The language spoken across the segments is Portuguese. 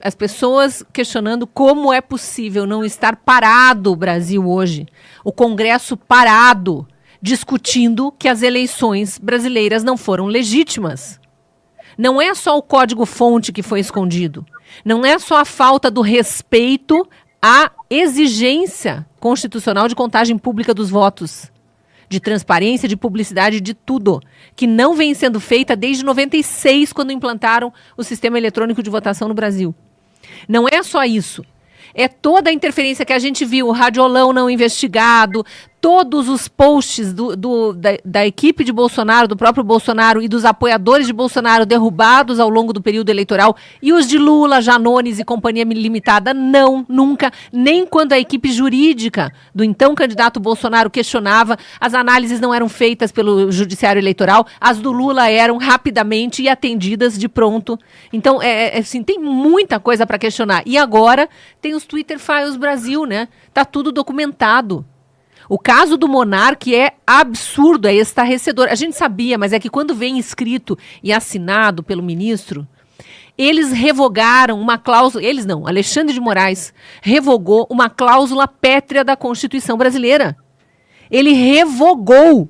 As pessoas questionando como é possível não estar parado o Brasil hoje, o Congresso parado, discutindo que as eleições brasileiras não foram legítimas. Não é só o código-fonte que foi escondido. Não é só a falta do respeito à exigência constitucional de contagem pública dos votos, de transparência, de publicidade, de tudo, que não vem sendo feita desde 96, quando implantaram o sistema eletrônico de votação no Brasil. Não é só isso. É toda a interferência que a gente viu, o radiolão não investigado, todos os posts da equipe de Bolsonaro, do próprio Bolsonaro e dos apoiadores de Bolsonaro derrubados ao longo do período eleitoral, e os de Lula, Janones e companhia limitada, não, nunca, nem quando a equipe jurídica do então candidato Bolsonaro questionava, as análises não eram feitas pelo Judiciário Eleitoral, as do Lula eram rapidamente e atendidas de pronto. Então, assim, tem muita coisa para questionar. E agora tem os Twitter Files Brasil, né? Tá tudo documentado. O caso do Monark é absurdo, é estarrecedor. A gente sabia, mas é que quando vem escrito e assinado pelo ministro, eles revogaram uma cláusula, eles não, Alexandre de Moraes revogou uma cláusula pétrea da Constituição brasileira. Ele revogou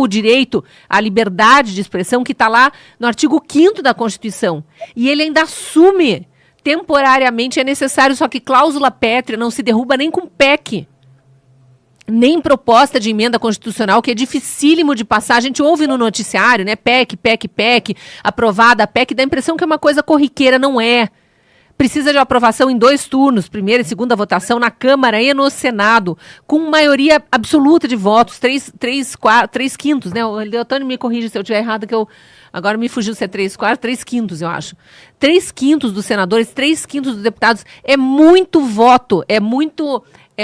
o direito à liberdade de expressão que está lá no artigo 5º da Constituição. E ele ainda assume, temporariamente é necessário, só que cláusula pétrea não se derruba nem com PEC. Nem proposta de emenda constitucional, que é dificílimo de passar. A gente ouve no noticiário, né? PEC, aprovada a PEC, dá a impressão que é uma coisa corriqueira, não é. Precisa de aprovação em 2 turnos, primeira e segunda votação, na Câmara e no Senado, com maioria absoluta de votos, 3/5, né? O Leotânio me corrige se eu estiver errado, que eu... Agora me fugiu se é 3/4, 3/5, eu acho. 3/5 dos senadores, 3/5 dos deputados, é muito voto, é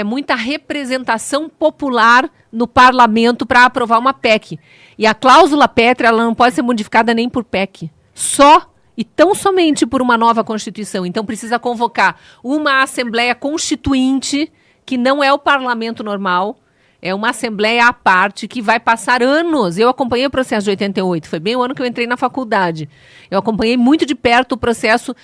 muita representação popular no parlamento para aprovar uma PEC. E a cláusula pétrea, ela não pode ser modificada nem por PEC. Só e tão somente por uma nova Constituição. Então precisa convocar uma Assembleia Constituinte, que não é o parlamento normal, é uma Assembleia à parte, que vai passar anos. Eu acompanhei o processo de 88, foi bem o ano que eu entrei na faculdade. Eu acompanhei muito de perto o processo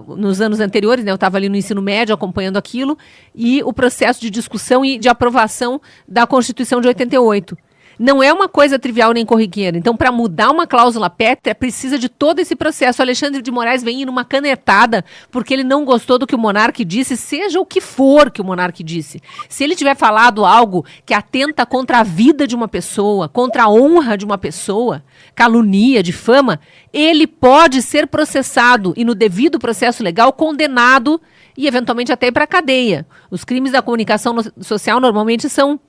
nos anos anteriores, né? Eu estava ali no ensino médio acompanhando aquilo, e o processo de discussão e de aprovação da Constituição de 88. Não é uma coisa trivial nem corriqueira. Então, para mudar uma cláusula pétrea, precisa de todo esse processo. O Alexandre de Moraes vem numa canetada porque ele não gostou do que o Monark disse, seja o que for que o Monark disse. Se ele tiver falado algo que atenta contra a vida de uma pessoa, contra a honra de uma pessoa, calunia, difama, ele pode ser processado e, no devido processo legal, condenado e, eventualmente, até ir para a cadeia. Os crimes da comunicação social normalmente são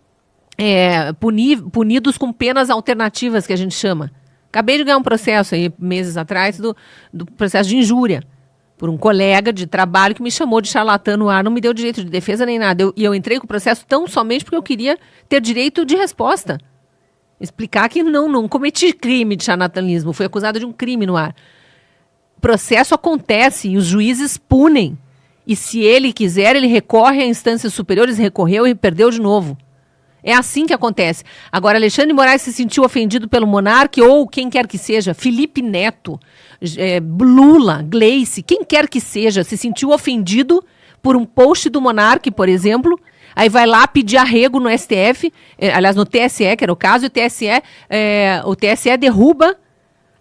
punidos com penas alternativas, que a gente chama. Acabei de ganhar um processo aí, meses atrás, do processo de injúria, por um colega de trabalho que me chamou de charlatã no ar, não me deu direito de defesa nem nada. E eu entrei com o processo tão somente porque eu queria ter direito de resposta. Explicar que não cometi crime de charlatanismo, fui acusado de um crime no ar. O processo acontece e os juízes punem. E se ele quiser, ele recorre a instâncias superiores, recorreu e perdeu de novo. É assim que acontece. Agora, Alexandre de Moraes se sentiu ofendido pelo Monark, ou quem quer que seja, Felipe Neto, Lula, Gleice, quem quer que seja, se sentiu ofendido por um post do Monark, por exemplo, aí vai lá pedir arrego no STF, aliás, no TSE, que era o caso, e o TSE derruba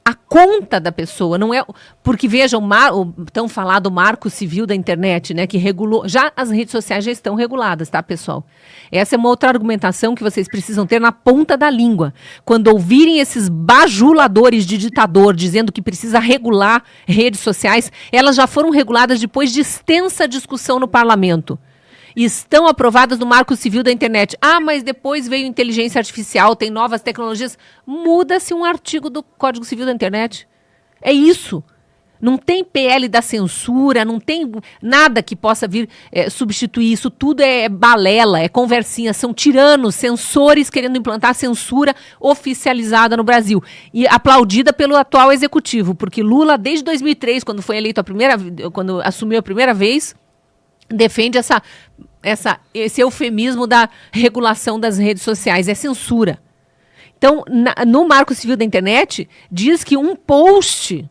a conta da pessoa, não é... Porque, vejam, o tão falado marco civil da internet, né, que regulou... Já as redes sociais já estão reguladas, tá, pessoal? Essa é uma outra argumentação que vocês precisam ter na ponta da língua. Quando ouvirem esses bajuladores de ditador dizendo que precisa regular redes sociais, elas já foram reguladas depois de extensa discussão no parlamento. Estão aprovadas no Marco Civil da Internet. Ah, mas depois veio inteligência artificial, tem novas tecnologias. Muda-se um artigo do Código Civil da Internet. É isso. Não tem PL da censura, não tem nada que possa vir substituir isso. Tudo é balela, é conversinha. São tiranos, censores querendo implantar censura oficializada no Brasil. E aplaudida pelo atual executivo, porque Lula, desde 2003, quando foi eleito quando assumiu a primeira vez, defende esse eufemismo da regulação das redes sociais. É censura. Então, no Marco Civil da Internet, diz que um post,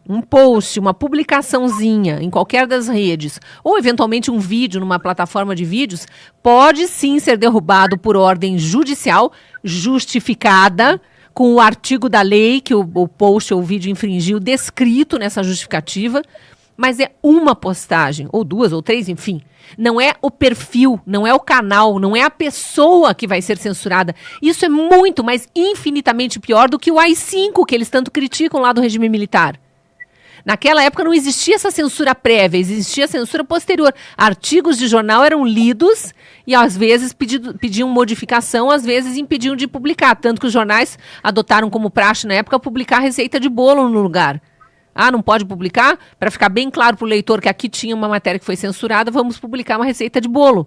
uma publicaçãozinha em qualquer das redes, ou eventualmente um vídeo numa plataforma de vídeos, pode sim ser derrubado por ordem judicial, justificada, com o artigo da lei que o post ou o vídeo infringiu, descrito nessa justificativa, mas é uma postagem, ou duas, ou três, enfim. Não é o perfil, não é o canal, não é a pessoa que vai ser censurada. Isso é muito, mas infinitamente pior do que o AI-5, que eles tanto criticam lá do regime militar. Naquela época não existia essa censura prévia, existia a censura posterior. Artigos de jornal eram lidos e às vezes pediam modificação, às vezes impediam de publicar. Tanto que os jornais adotaram como praxe na época publicar receita de bolo no lugar. Ah, não pode publicar? Para ficar bem claro para o leitor que aqui tinha uma matéria que foi censurada, vamos publicar uma receita de bolo.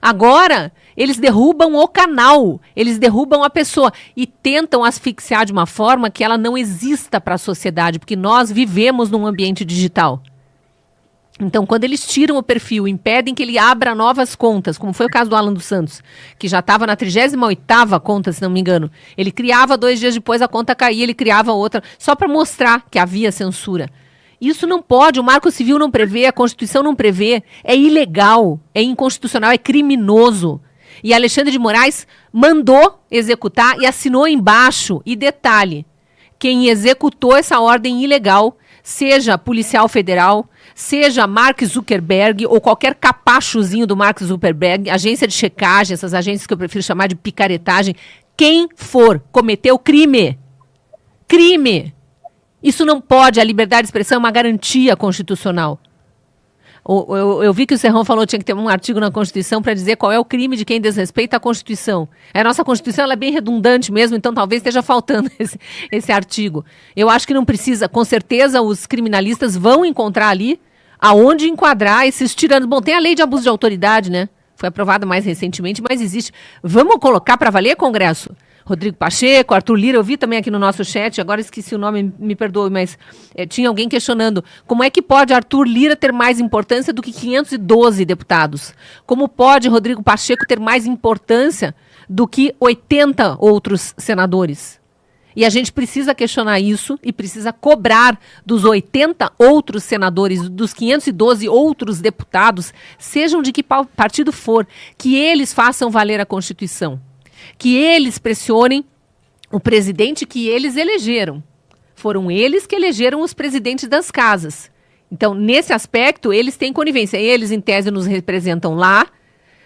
Agora, eles derrubam o canal, eles derrubam a pessoa e tentam asfixiar de uma forma que ela não exista para a sociedade, porque nós vivemos num ambiente digital. Então, quando eles tiram o perfil, impedem que ele abra novas contas, como foi o caso do Alan dos Santos, que já estava na 38ª conta, se não me engano. Ele criava, 2 dias depois a conta caía, ele criava outra, só para mostrar que havia censura. Isso não pode, o Marco Civil não prevê, a Constituição não prevê, é ilegal, é inconstitucional, é criminoso. E Alexandre de Moraes mandou executar e assinou embaixo. E detalhe, quem executou essa ordem ilegal, seja policial federal, seja Mark Zuckerberg ou qualquer capachozinho do Mark Zuckerberg, agência de checagem, essas agências que eu prefiro chamar de picaretagem, quem for cometeu crime. Crime. Isso não pode, a liberdade de expressão é uma garantia constitucional. Eu vi que o Serrão falou que tinha que ter um artigo na Constituição para dizer qual é o crime de quem desrespeita a Constituição. A nossa Constituição ela é bem redundante mesmo, então talvez esteja faltando esse artigo. Eu acho que não precisa. Com certeza os criminalistas vão encontrar ali aonde enquadrar esses tiranos. Bom, tem a lei de abuso de autoridade, né? Foi aprovada mais recentemente, mas existe. Vamos colocar para valer, Congresso? Rodrigo Pacheco, Arthur Lira, eu vi também aqui no nosso chat, agora esqueci o nome, me perdoe, mas tinha alguém questionando como é que pode Arthur Lira ter mais importância do que 512 deputados? Como pode Rodrigo Pacheco ter mais importância do que 80 outros senadores? E a gente precisa questionar isso e precisa cobrar dos 80 outros senadores, dos 512 outros deputados, sejam de que partido for, que eles façam valer a Constituição. Que eles pressionem o presidente que eles elegeram. Foram eles que elegeram os presidentes das casas. Então, nesse aspecto, eles têm conivência. Eles, em tese, nos representam lá,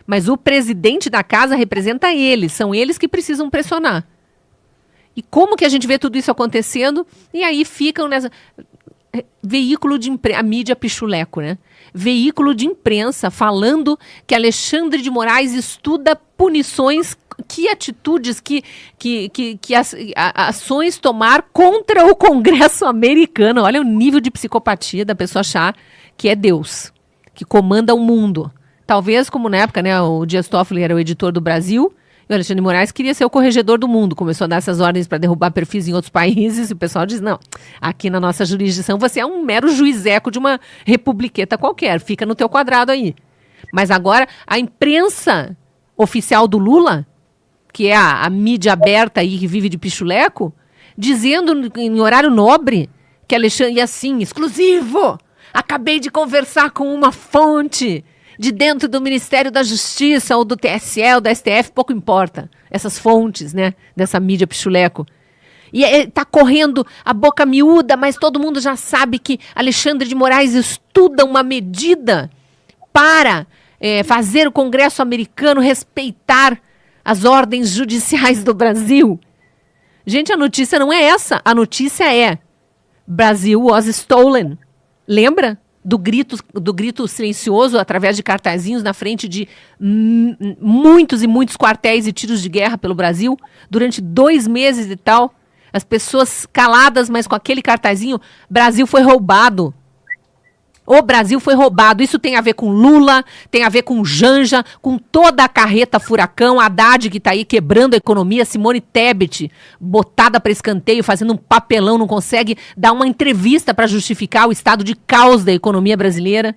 mas o presidente da casa representa eles. São eles que precisam pressionar. E como que a gente vê tudo isso acontecendo? E aí ficam nessa... Veículo de imprensa, a mídia pichuleco, né? Veículo de imprensa falando que Alexandre de Moraes estuda punições, que atitudes, que ações tomar contra o Congresso americano. Olha o nível de psicopatia da pessoa achar que é Deus, que comanda o mundo. Talvez, como na época, né, o Dias Toffoli era o editor do Brasil, e o Alexandre de Moraes queria ser o corregedor do mundo. Começou a dar essas ordens para derrubar perfis em outros países. E o pessoal diz, não, aqui na nossa jurisdição você é um mero juizeco de uma republiqueta qualquer. Fica no teu quadrado aí. Mas agora a imprensa oficial do Lula, que é a mídia aberta aí que vive de pichuleco, dizendo em horário nobre que Alexandre, e assim, exclusivo, acabei de conversar com uma fonte de dentro do Ministério da Justiça, ou do TSE, ou da STF, pouco importa. Essas fontes, né, dessa mídia pichuleco. E está correndo a boca miúda, mas todo mundo já sabe que Alexandre de Moraes estuda uma medida para fazer o Congresso americano respeitar as ordens judiciais do Brasil. Gente, a notícia não é essa. A notícia é Brasil was stolen. Lembra? Do grito silencioso através de cartazinhos na frente de muitos e muitos quartéis e tiros de guerra pelo Brasil, durante 2 meses e tal, as pessoas caladas, mas com aquele cartazinho, Brasil foi roubado. O Brasil foi roubado. Isso tem a ver com Lula, tem a ver com Janja, com toda a carreta furacão, Haddad que está aí quebrando a economia, Simone Tebet botada para escanteio, fazendo um papelão, não consegue dar uma entrevista para justificar o estado de caos da economia brasileira.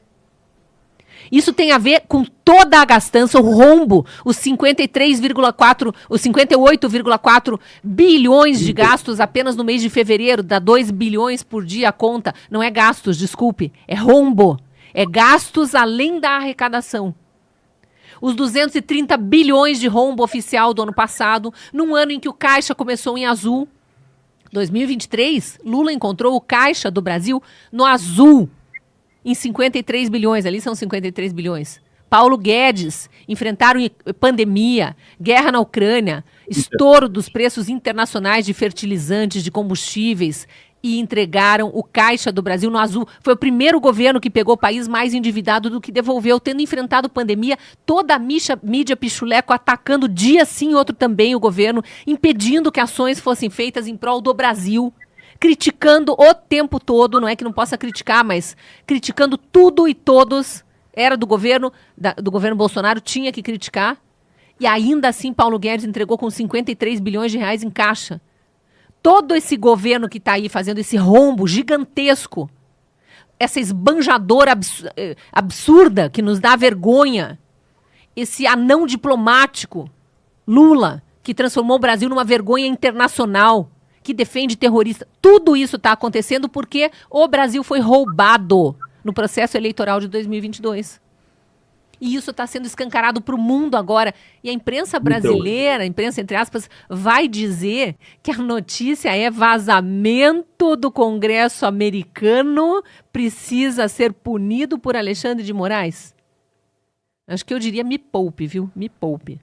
Isso tem a ver com toda a gastança, o rombo, os 58,4 bilhões de gastos apenas no mês de fevereiro, dá 2 bilhões por dia a conta. Não é gastos, desculpe, é rombo. É gastos além da arrecadação. Os 230 bilhões de rombo oficial do ano passado, num ano em que o caixa começou em azul. 2023, Lula encontrou o caixa do Brasil no azul, em 53 bilhões, ali são 53 bilhões. Paulo Guedes enfrentaram pandemia, guerra na Ucrânia, estouro dos preços internacionais de fertilizantes, de combustíveis, e entregaram o caixa do Brasil no azul. Foi o primeiro governo que pegou o país mais endividado do que devolveu, tendo enfrentado pandemia, toda a mídia pichuleco atacando dia sim, outro também o governo, impedindo que ações fossem feitas em prol do Brasil, criticando o tempo todo, não é que não possa criticar, mas criticando tudo e todos. Era do governo Bolsonaro, tinha que criticar. E ainda assim Paulo Guedes entregou com 53 bilhões de reais em caixa. Todo esse governo que está aí fazendo esse rombo gigantesco, essa esbanjadora absurda que nos dá vergonha, esse anão diplomático, Lula, que transformou o Brasil numa vergonha internacional, que defende terrorista, tudo isso está acontecendo porque o Brasil foi roubado no processo eleitoral de 2022. E isso está sendo escancarado para o mundo agora. E a imprensa brasileira, a imprensa entre aspas, vai dizer que a notícia é vazamento do Congresso americano precisa ser punido por Alexandre de Moraes? Acho que eu diria me poupe, viu? Me poupe.